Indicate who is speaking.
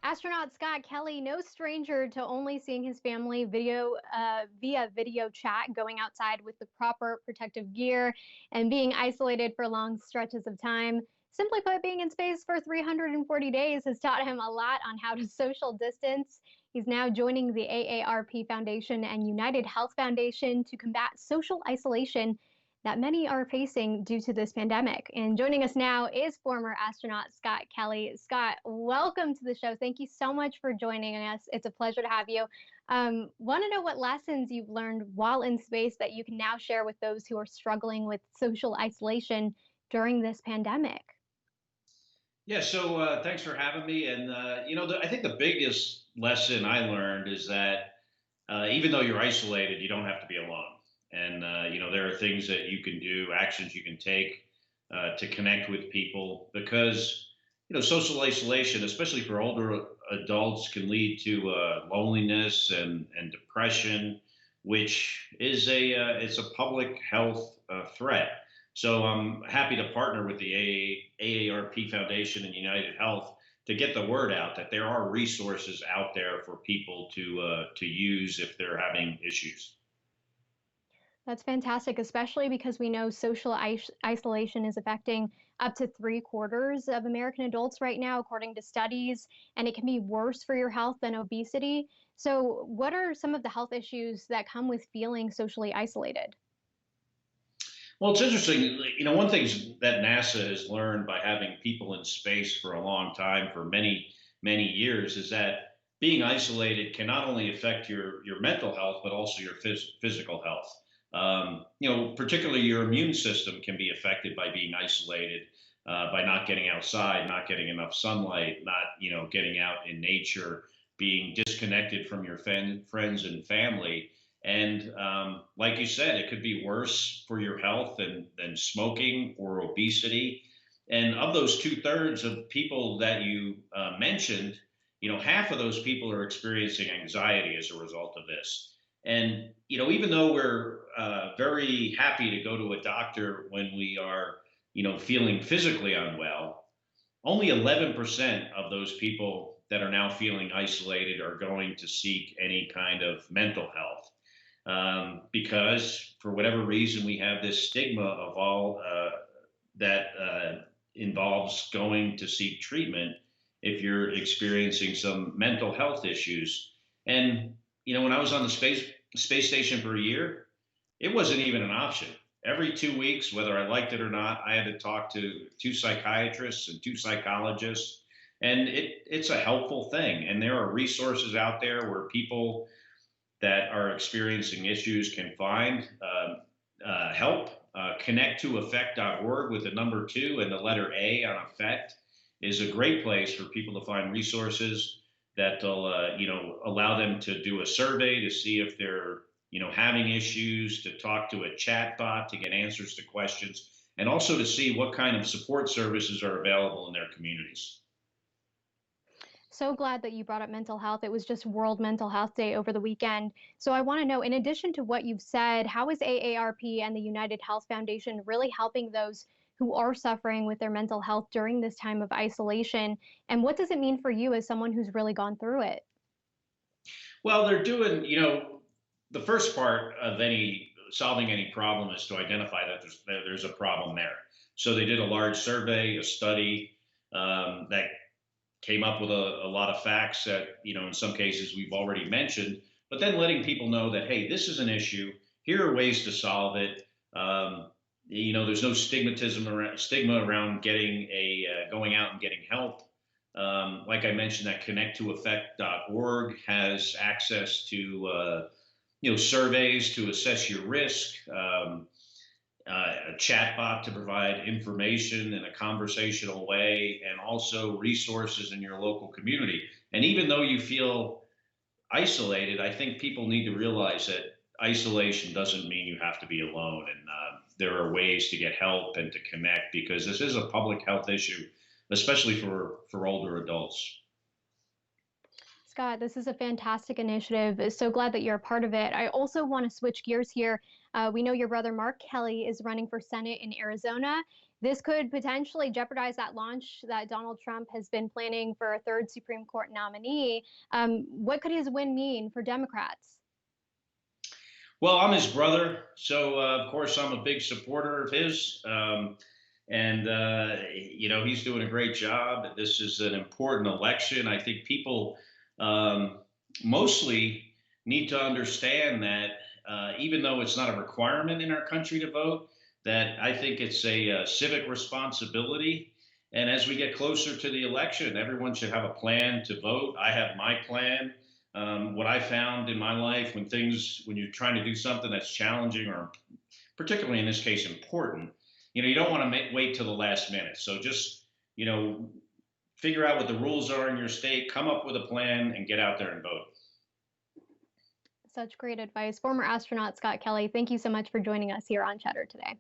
Speaker 1: Astronaut Scott Kelly, no stranger to only seeing his family via video chat, going outside with the proper protective gear, and being isolated for long stretches of time. Simply put, being in space for 340 days has taught him a lot on how to social distance. He's now joining the AARP Foundation and United Health Foundation to combat social isolation that many are facing due to this pandemic. And joining us now is former astronaut Scott Kelly. Scott, welcome to the show. Thank you so much for joining us. It's a pleasure to have you. Want to know what lessons you've learned while in space that you can now share with those who are struggling with social isolation during this pandemic?
Speaker 2: Yeah, thanks for having me. I think the biggest lesson I learned is that even though you're isolated, you don't have to be alone. There are things that you can do, actions you can take to connect with people because, social isolation, especially for older adults, can lead to loneliness and depression, which is it's a public health threat. So I'm happy to partner with the AARP Foundation and United Health to get the word out that there are resources out there for people to use if they're having issues.
Speaker 1: That's fantastic, especially because we know social isolation is affecting up to three-quarters of American adults right now, according to studies, and it can be worse for your health than obesity. So, what are some of the health issues that come with feeling socially isolated?
Speaker 2: Well, it's interesting. One thing that NASA has learned by having people in space for a long time, for many, many years, is that being isolated can not only affect your mental health, but also your physical health. Particularly your immune system can be affected by being isolated, by not getting outside, not getting enough sunlight, not, getting out in nature, being disconnected from your friends and family. And like you said, it could be worse for your health than smoking or obesity. And of those two-thirds of people that you mentioned, half of those people are experiencing anxiety as a result of this. And, even though we're very happy to go to a doctor when we are, feeling physically unwell, only 11% of those people that are now feeling isolated are going to seek any kind of mental health because for whatever reason we have this stigma of all that involves going to seek treatment if you're experiencing some mental health issues. And when I was on the space station for a year, it wasn't even an option. Every 2 weeks, whether I liked it or not, I had to talk to two psychiatrists and two psychologists, and it's a helpful thing. And there are resources out there where people that are experiencing issues can find help. Connect2affect.org with the number 2 and the letter A on affect is a great place for people to find resources that'll allow them to do a survey to see if they're having issues, to talk to a chat bot to get answers to questions, and also to see what kind of support services are available in their communities.
Speaker 1: So glad that you brought up mental health. It was just World Mental Health Day over the weekend. So I want to know, in addition to what you've said, how is AARP and the United Health Foundation really helping those who are suffering with their mental health during this time of isolation? And what does it mean for you as someone who's really gone through it?
Speaker 2: Well, they're doing, the first part of any solving any problem is to identify that there's a problem there. So they did a large survey, a study that came up with a lot of facts that, in some cases we've already mentioned, but then letting people know that, hey, this is an issue. Here are ways to solve it. There's no stigma around going out and getting help. Like I mentioned, that connect2affect.org has access to, surveys to assess your risk, a chatbot to provide information in a conversational way, and also resources in your local community. And even though you feel isolated, I think people need to realize that isolation doesn't mean you have to be alone. And there are ways to get help and to connect because this is a public health issue, especially for older adults.
Speaker 1: Scott, this is a fantastic initiative. So glad that you're a part of it. I also want to switch gears here. We know your brother Mark Kelly is running for Senate in Arizona. this could potentially jeopardize that launch that Donald Trump has been planning for a third Supreme Court nominee. What could his win mean for Democrats?
Speaker 2: Well, I'm his brother, so of course I'm a big supporter of his. And he's doing a great job. This is an important election. I think people um, mostly need to understand that even though it's not a requirement in our country to vote, that I think it's a civic responsibility. And as we get closer to the election, everyone should have a plan to vote. I have my plan. What I found in my life when you're trying to do something that's challenging or particularly in this case important, you don't want to wait till the last minute. So just, you know, figure out what the rules are in your state, come up with a plan, and get out there and vote.
Speaker 1: Such great advice. Former astronaut Scott Kelly, thank you so much for joining us here on Cheddar today.